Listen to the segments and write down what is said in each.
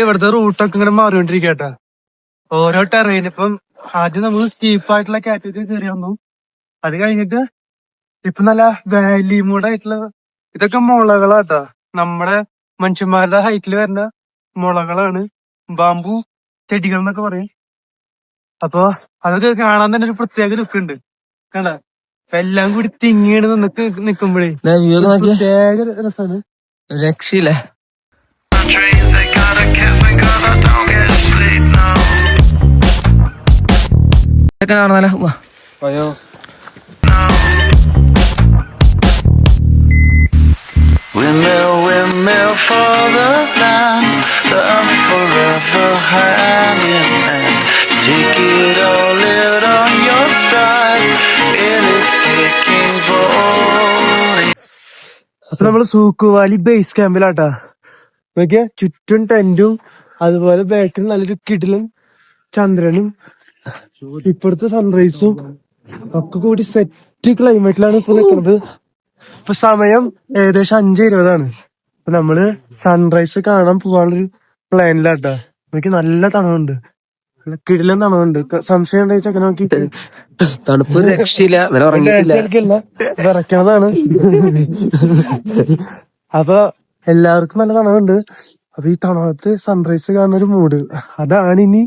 ഇവിടുത്തെ റൂട്ടൊക്കെ ഇങ്ങനെ മാറിക്കൊണ്ടിരിക്കട്ടാ. ഓരോ ടെറൈൻ ഇപ്പം ആദ്യം നമ്മൾ സ്റ്റീപ്പായിട്ടുള്ള കാറ്റഗറി കയറി വന്നു. അത് കഴിഞ്ഞിട്ട് ഇപ്പൊ നല്ല വാലി മൂടായിട്ടുള്ള ഇതൊക്കെ മുളകളാട്ടാ. നമ്മുടെ മനുഷ്യന്മാരുടെ ഹൈറ്റിൽ വരുന്ന മുളകളാണ്. ബാമ്പു ചെടികൾ എന്നൊക്കെ പറയും. അപ്പൊ അതൊക്കെ കാണാൻ തന്നെ ഒരു പ്രത്യേക ലുക്കുണ്ട്. കണ്ട എല്ലാം കൂടി തിങ്ങിയാണ് നിക്കുമ്പോഴേ പ്രത്യേക രസമാണ്. രക്ഷയില്ല. കാണാലോ. അയ്യോ Windmill for the land that I'm forever hanging and take it all out on your stride. It is taking body. അപ്പൊ നമ്മള് സൂക്കുവാലി ബേസ് ക്യാമ്പിലാട്ടാ. നോക്കിയാ ചുറ്റും ടെന്റും അതുപോലെ ബാക്കിൽ നല്ലൊരു കിടിലും ചന്ദ്രനും ഇപ്പഴത്തെ സൺറൈസും ഒക്കെ കൂടി സെറ്റ് ക്ലൈമറ്റിലാണ് ഇപ്പൊ നിൽക്കുന്നത്. ഇപ്പൊ സമയം ഏകദേശം 5:20. അപ്പൊ നമ്മള് സൺറൈസ് കാണാൻ പോവാനുള്ളൊരു പ്ലാനിലാട്ടാ. എനിക്ക് നല്ല തണവുണ്ട്, കിടിലം തണവുണ്ട്. സംശയം ഉണ്ടെങ്കിൽ ചെക്കൻ നോക്കി. തണുപ്പ് രക്ഷയില്ല. വിറയ്ക്കണതാണ്. അപ്പൊ എല്ലാവർക്കും നല്ല തണവുണ്ട്. അപ്പൊ ഈ തണുപ്പത്ത് സൺറൈസ് കാണുന്ന ഒരു മൂഡ്, അതാണ് ഇനി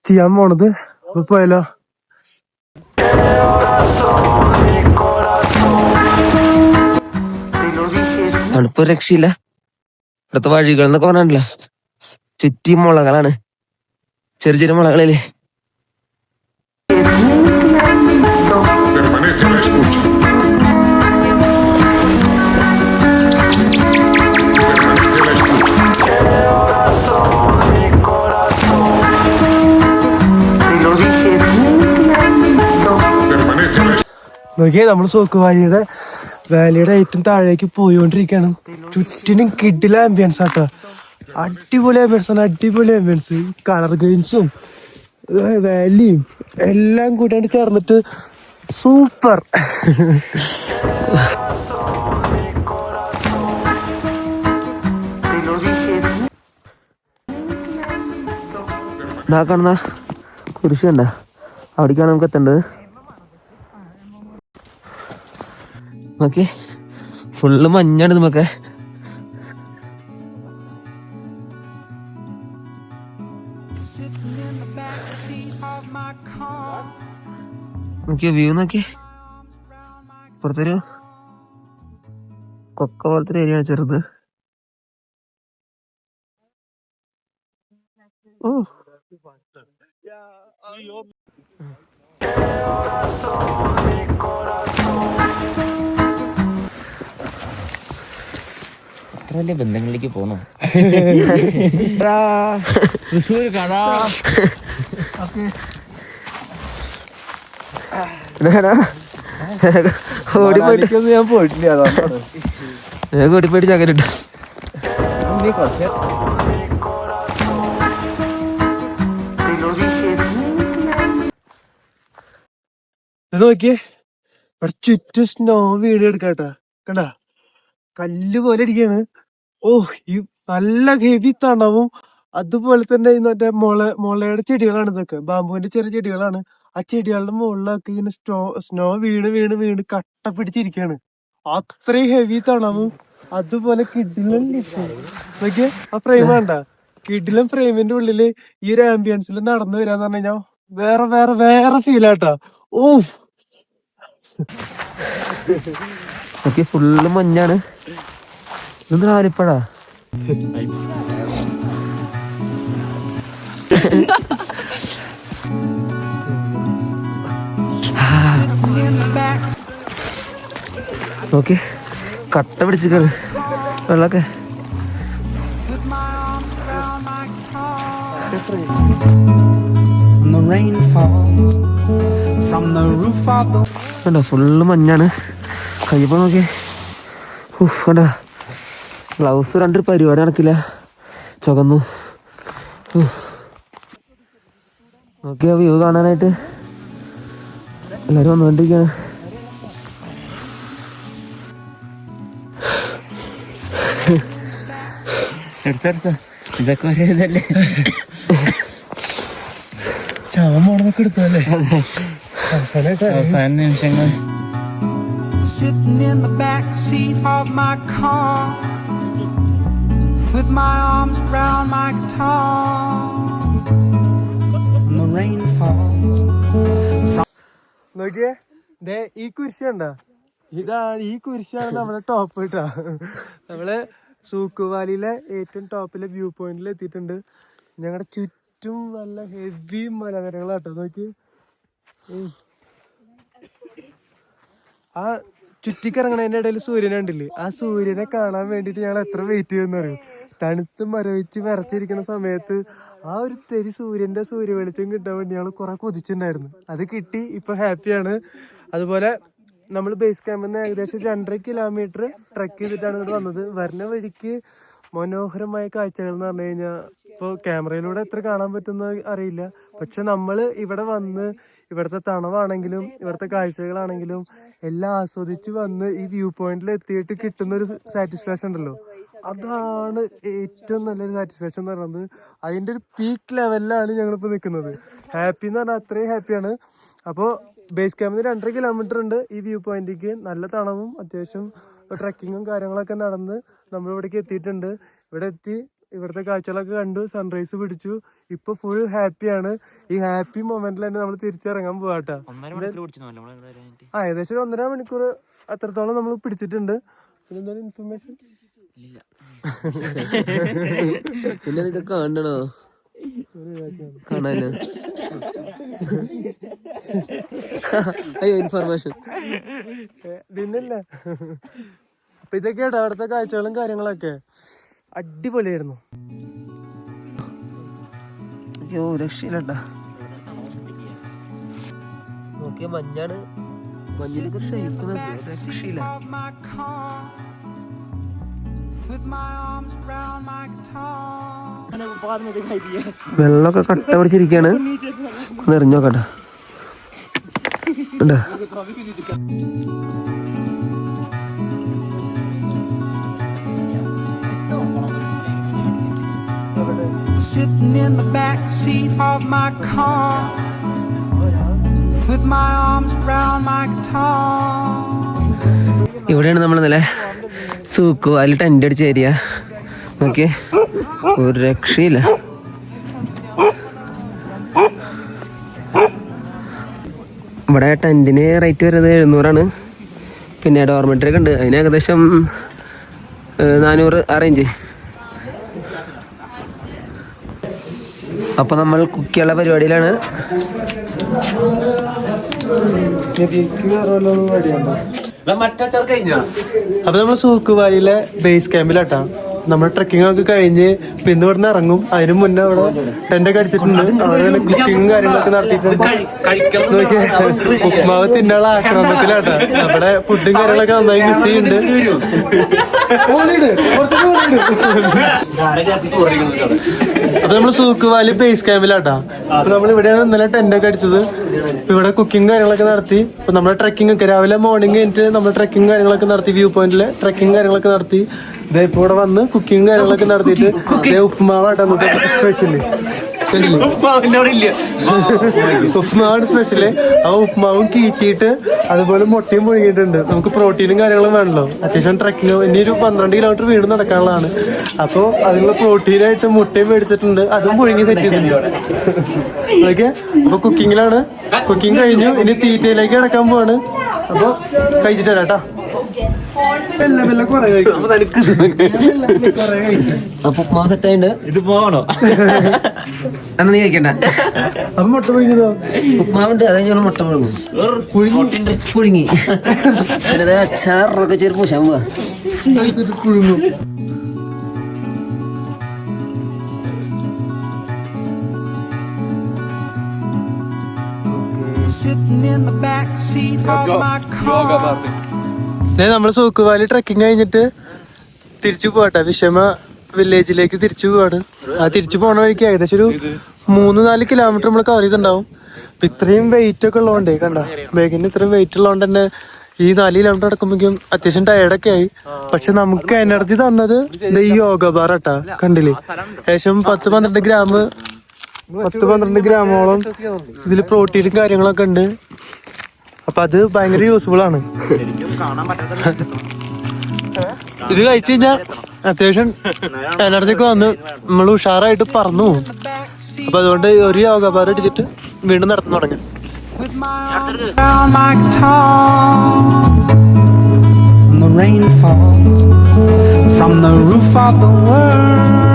ചെയ്യാൻ പോണത്. അപ്പൊ പോയാലോ. തണുപ്പ് രക്ഷയില്ല. ഇവിടുത്തെ വഴികൾ എന്നൊക്കെ പറഞ്ഞില്ല, ചുറ്റി മുളകളാണ്. ചെറിയ ചെറിയ മുളകളില്ലേ. നോക്കിയേ നമ്മള് സോക്കുവാലിയുടെ വാലിയുടെ ഏറ്റവും താഴേക്ക് പോയിക്കൊണ്ടിരിക്കുകയാണ്. ചുറ്റിനും കിഡില ആംബിയൻസ് ആട്ടോ. അടിപൊളി ആംബിയൻസ് ആണ്, അടിപൊളി ആംബിയൻസ്. കളർ ഗ്രെയിൻസും വാലിയും എല്ലാം കൂട്ടാണ്ട് ചേർന്നിട്ട് സൂപ്പർ. ഇതാ കാണുന്ന കുരിശ് കണ്ട, അവിടേക്കാണ് നമുക്ക് എത്തേണ്ടത്. നോക്കി ഫുള്ള് മഞ്ഞാണ് നമുക്ക്. നോക്കിയോ വ്യൂ നോക്കി. പുറത്തൊരു കൊക്ക പോലത്തെ ഒരു ഏരിയ ആണ്, ചെറുത്. ഓ അത്ര വലിയ ബന്ധങ്ങളിലേക്ക് പോന്നു. തൃശ്ശൂർ കാണാ ഓടിപ്പോയിട്ടൊന്നും ഞാൻ പോയിട്ടില്ല. ഓടിപ്പോയിട്ട് ചകലിട്ടു. ഇത് നോക്കിയേ, ഇവിടെ ചുറ്റും സ്നോ വീട് എടുക്കാട്ടാ. കണ്ടാ കല്ല് പോലെ ഇരിക്കാണ്. ഓ ഈ നല്ല ഹെവി തണവും അതുപോലെ തന്നെ മറ്റേ മുളയുടെ ചെടികളാണ് ഇതൊക്കെ. ബാമ്പുവിന്റെ ചെറിയ ചെടികളാണ്. ആ ചെടികളുടെ മുകളിലൊക്കെ ഇങ്ങനെ സ്നോ വീണ് വീണ് വീണ് കട്ട പിടിച്ചിരിക്കാണ്. അത്രയും ഹെവി തണവും അതുപോലെ കിഡിലും നോക്കിയേ. ആ ഫ്രെയിം വേണ്ട, കിഡിലും ഫ്രെയിമിന്റെ ഉള്ളില് ഈ ഒരു ആംബിയൻസിൽ നടന്നു വരാന്ന് പറഞ്ഞു കഴിഞ്ഞാൽ വേറെ വേറെ വേറെ ഫീലാട്ടാ. ഓ ഫുള്ള് മഞ്ഞാണ്. ഇത് ആരിപ്പഴാ. നോക്കി കട്ട പിടിച്ചിട്ടാണ് വെള്ളൊക്കെ. ഫുള്ള് മഞ്ഞാണ്. കയ്യപ്പോ നോക്കി. കണ്ടാ ഗ്ലൗസ് കണ്ടൊരു പരിപാടി നടക്കില്ല, ചുവന്നു. നോക്കിയാ വ്യൂ കാണാനായിട്ട് എല്ലാരും വന്നുകൊണ്ടിരിക്കുകയാണ്. ഇതൊക്കെ ഒരു ഇതല്ലേ. ചാവാൻ പോണതൊക്കെ എടുത്തല്ലേ അവസാന നിമിഷങ്ങൾ. Sitting in the back seat of my car with my arms around my guitar and the rain falls. നോക്കിയേ ദേ ഈ കുരിശ് കണ്ടാ, ഈ കുരിശാണ് നമ്മുടെ ടോപ്പ് കേട്ടാ. നമ്മള് സൂക്കുവാലിയിലെ ഏറ്റവും ടോപ്പിലെ വ്യൂ പോയിന്റിൽ എത്തിയിട്ടുണ്ട്. ഞങ്ങളുടെ ചുറ്റും നല്ല ഹെവി മലനിരകളാട്ടോ. നോക്കി ആ ചുറ്റിക്കിറങ്ങണതിന്റെ ഇടയിൽ സൂര്യനെ കണ്ടില്ലേ, ആ സൂര്യനെ കാണാൻ വേണ്ടിട്ട് ഞങ്ങൾ എത്ര വെയിറ്റ് ചെയ്യുന്ന പറയും. തണുത്ത് മരവിച്ച് വിറച്ചിരിക്കുന്ന സമയത്ത് ആ ഒരു തെരി സൂര്യന്റെ സൂര്യ വെളിച്ചം കിട്ടാൻ വേണ്ടി ഞങ്ങൾ കുറെ കൊതിച്ചിട്ടുണ്ടായിരുന്നു. അത് കിട്ടി, ഇപ്പൊ ഹാപ്പിയാണ്. അതുപോലെ നമ്മൾ ബേസ് ക്യാമ്പിൽ നിന്ന് ഏകദേശം 2.5 കിലോമീറ്റർ ട്രെക്ക് ചെയ്തിട്ടാണ് ഇവിടെ വന്നത്. വരുന്ന വഴിക്ക് മനോഹരമായ കാഴ്ചകൾ എന്ന് പറഞ്ഞു കഴിഞ്ഞാൽ ഇപ്പോൾ ക്യാമറയിലൂടെ എത്ര കാണാൻ പറ്റുമെന്ന് അറിയില്ല. പക്ഷെ നമ്മൾ ഇവിടെ വന്ന് ഇവിടുത്തെ തണവാണെങ്കിലും ഇവിടുത്തെ കാഴ്ചകളാണെങ്കിലും എല്ലാം ആസ്വദിച്ച് വന്ന് ഈ വ്യൂ പോയിന്റിൽ എത്തിയിട്ട് കിട്ടുന്ന ഒരു സാറ്റിസ്ഫാക്ഷൻ ഉണ്ടല്ലോ, അതാണ് ഏറ്റവും നല്ലൊരു സാറ്റിസ്ഫാക്ഷൻ എന്ന് പറയുന്നത്. അതിൻ്റെ ഒരു പീക്ക് ലെവലിലാണ് ഞങ്ങളിപ്പോൾ നിൽക്കുന്നത്. ഹാപ്പി എന്ന് പറഞ്ഞാൽ അത്രയും ഹാപ്പിയാണ്. അപ്പോൾ ബേസ് ക്യാമ്പിൽ 2.5 കിലോമീറ്റർ ഉണ്ട് ഈ വ്യൂ പോയിന്റിലേക്ക്. നല്ല തണവും അത്യാവശ്യം ട്രക്കിങ്ങും കാര്യങ്ങളൊക്കെ നടന്ന് നമ്മളിവിടേക്ക് എത്തിയിട്ടുണ്ട്. ഇവിടെ എത്തി ഇവിടുത്തെ കാഴ്ചകളൊക്കെ കണ്ടു, സൺറൈസ് പിടിച്ചു. ഇപ്പൊ ഫുൾ ഹാപ്പിയാണ്. ഈ ഹാപ്പി മൊമെന്റിൽ തന്നെ നമ്മൾ തിരിച്ചിറങ്ങാൻ പോവാട്ടാ. ഏകദേശം 1.5 മണിക്കൂർ അത്രത്തോളം നമ്മൾ പിടിച്ചിട്ടുണ്ട്. പിന്നെന്തായാലും ഇൻഫർമേഷൻ പിന്നെ ഇതൊക്കെ കാണണോ, കാണാനോ? അയ്യോ ഇൻഫർമേഷൻ പിന്നില്ല. അപ്പൊ ഇതൊക്കെയാട്ടോ അവിടുത്തെ കാഴ്ചകളും കാര്യങ്ങളൊക്കെ. അടിപൊളിയായിരുന്നു. അയ്യോ രക്ഷയില്ലട്ടാ. നോക്കിയ മഞ്ഞാണ്, മഞ്ഞിലേക്ക് ക്ഷയിക്കുന്നത് രക്ഷയില്ല. വെള്ളമൊക്കെ കട്ട പിടിച്ചിരിക്കാണ്. എറിഞ്ഞോക്കട്ടെ. Sitting in the back seat of my car with my arms around my guitar. ഇവിടെയാണ് നമ്മൾ ഇന്നലെ സൂക്കു അതിൽ ടെൻ്റ് അടിച്ച ഏരിയ. നോക്കി ഒരു രക്ഷയില്ല. ഇവിടെ ടെൻറ്റിന് റേറ്റ് വരുന്നത് 700 പിന്നെ ഡോർമെറ്ററി ഒക്കെ ഉണ്ട്, അതിന് ഏകദേശം 400 ആ റേഞ്ച്. അപ്പോൾ നമ്മൾ കുക്ക് ചെയ്യാനുള്ള പരിപാടിയിലാണ്. അപ്പൊ നമ്മൾ സൂക്കുവാലിയിലെ ബേസ് ക്യാമ്പിലാട്ടാ. നമ്മൾ ട്രക്കിംഗ് ഒക്കെ കഴിഞ്ഞ് പിന്നെ ഇവിടെ നിന്ന് ഇറങ്ങും. അതിന് മുന്നേ അവിടെ ടെന്റൊക്കെ അടിച്ചിട്ടുണ്ട്. അവിടെ തന്നെ കുക്കിങ്ങും കാര്യങ്ങളൊക്കെ നടത്തിയിട്ടുണ്ട്. ഉപ്മാവ് തിന്നാനുള്ള ആക്രമണത്തിലാട്ടാ. നമ്മുടെ ഫുഡും കാര്യങ്ങളൊക്കെ നന്നായി മിസ് ചെയ്യുന്നുണ്ട്. അപ്പൊ നമ്മള് സൂക്കുവാലി ബേസ് ക്യാമ്പിലാട്ടാ. അപ്പൊ നമ്മൾ ഇവിടെയാണ് ഇന്നലെ ടെന്റൊക്കെ അടിച്ചത്. ഇവിടെ കുക്കിംഗ് കാര്യങ്ങളൊക്കെ നടത്തി. ഇപ്പൊ നമ്മുടെ ട്രക്കിംഗ് ഒക്കെ രാവിലെ മോർണിംഗ് കഴിഞ്ഞിട്ട് നമ്മൾ ട്രക്കിംഗ് കാര്യങ്ങളൊക്കെ നടത്തി. വ്യൂ പോയിന്റില് ട്രക്കിംഗ് കാര്യങ്ങളൊക്കെ നടത്തി. ഇതേ ഇപ്പൊ ഇവിടെ വന്ന് കുക്കിംഗ് കാര്യങ്ങളൊക്കെ നടത്തിയിട്ട് ഉപ്പുമാവാട്ടാ സ്പെഷ്യല്. ഉപ്പുമാവാണ് സ്പെഷ്യല്. ആ ഉപ്പുമാവും കീച്ചിട്ട് അതുപോലെ മുട്ടയും പുഴുങ്ങിയിട്ടുണ്ട്. നമുക്ക് പ്രോട്ടീനും കാര്യങ്ങളും വേണല്ലോ. അത്യാവശ്യം ട്രക്കിങ് ഇനി ഒരു 12 കിലോമീറ്റർ വീട് നടക്കാനുള്ളതാണ്. അപ്പൊ അതിനുള്ള പ്രോട്ടീനായിട്ട് മുട്ടയും മേടിച്ചിട്ടുണ്ട്. അതും പുഴുങ്ങി സെറ്റ് ചെയ്തിട്ടുണ്ട്. ഓക്കെ, അപ്പൊ കുക്കിങ്ങിലാണ്. കുക്കിംഗ് കഴിഞ്ഞു, ഇനി തീറ്റയിലേക്ക് കിടക്കാൻ പോവാണ്. അപ്പൊ കഴിച്ചിട്ട് വരാം കേട്ടോ. അപ്പൊ ഉപ്മാവ് സെറ്റായിട്ടുണ്ട്. ഇത് പോകണോ എന്നാ നീ കഴിക്കണ്ട. അപ്പൊ മുട്ട പുഴുങ്ങിയതോ? ഉപ്മാവുണ്ട്, അത് കഴിഞ്ഞ മുട്ട പുഴുങ്ങി പിന്നെ അച്ചാറൊക്കെ ചേർപ്പ് പൂശാൻ പോവാ. പുഴുങ്ങും. Sitting in the back seat of my car. നമ്മള് സൂക്കുവാലി ട്രക്കിംഗ് കഴിഞ്ഞിട്ട് തിരിച്ചു പോകട്ടെ. വിഷമ വില്ലേജിലേക്ക് തിരിച്ചു പോവാണ്. ആ തിരിച്ചു പോണ വഴിക്ക് ഏകദേശം ഒരു 3-4 കിലോമീറ്റർ നമ്മൾ കവർ ചെയ്തിട്ടുണ്ടാവും. ഇപ്പൊ ഇത്രയും വെയിറ്റ് ഒക്കെ ഉള്ളതുകൊണ്ടേ കണ്ട, ബാഗിന് ഇത്രയും വെയിറ്റ് ഉള്ളതുകൊണ്ട് തന്നെ ഈ 4 കിലോമീറ്റർ നടക്കുമ്പോഴേക്കും അത്യാവശ്യം ടയർഡൊക്കെ ആയി. പക്ഷെ നമുക്ക് എനർജി തന്നത് ഈ യോഗ ബാർ ആട്ടാ. കണ്ടില്ലേ, ഏകദേശം 10-12 ഗ്രാമോളം ഇതില് പ്രോട്ടീനും കാര്യങ്ങളൊക്കെ ഉണ്ട്. അപ്പൊ അത് ഭയങ്കര യൂസ്ഫുൾ ആണ്. ഇത് കഴിച്ചു കഴിഞ്ഞാൽ അത്യാവശ്യം എനർജി ഒക്കെ വന്ന് നമ്മൾ ഉഷാറായിട്ട് പറന്നു പോകും. അപ്പൊ അതുകൊണ്ട് ഒരു യോഗ ബാർ എടുത്തിട്ട് വീണ്ടും നടത്താൻ തുടങ്ങി. with my arms around my guitar, and the rain falls from the roof of the world.